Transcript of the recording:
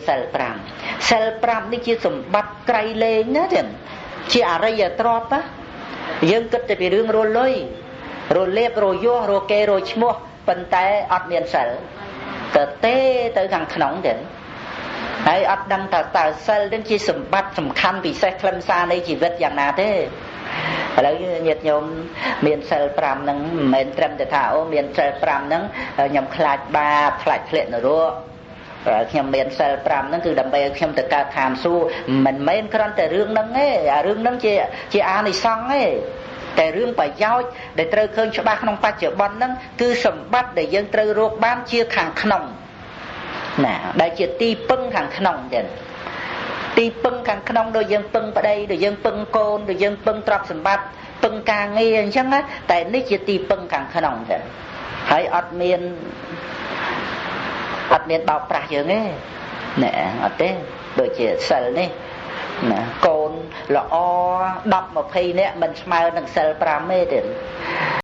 សិល5នេះជាសម្បត្តិក្រៃលែងណាទៀតជាអរិយទ្រព្យយើងគិតតែពីរឿងរលុយរលាបរយោះរកេរឈ្មោះប៉ុន្តែអត់មានសិលទៅខាងក្នុងទៀតហើយអត់ដឹងថាតើសិលនឹងជាសម្បត្តិសំខាន់ពិសេសខ្លឹមសារនៃជីវិតយ៉ាងណាទេឥឡូវញាតិញោមមានសិល5ហ្នឹងមិនមែនត្រឹមតែថាអូមានសិល5ហ្នឹងខ្ញុំខ្លាចបាបខ្លាចធ្លាក់នរកខ្ញុំមានសិល5ហ្នឹងគឺដើម្បីឲ្យខ្ញុំទៅកើតឋានសួគ៌មិនមែនគ្រាន់តែរឿងហ្នឹងទេអារឿងហ្នឹងជាអានិសង្ឃទេតែរឿងប្រយោជន៍ដែលត្រូវឃើញច្បាស់ក្នុងបច្ចុប្បន្នហ្នឹងគឺសម្បត្តិដែលយើងត្រូវរកបានជាខាងក្នុងណាដែលជាទីពឹងខាងក្នុងទៀតទីពឹងខាងក្នុងដូចយើងពឹងប្តីដូចយើងពឹងកូនដូចយើងពឹងទ្រព្យសម្បត្តិពឹងការងារអញ្ចឹងណាតែនេះជាទីពឹងខាងក្នុងទៀតហើយអត់មានបោកប្រាស់យើងទេណែអត់ទេដូចជាសិលនេះណាកូនល្អ10 20នាក់មិនស្មើនឹងសិល5ទេទៀត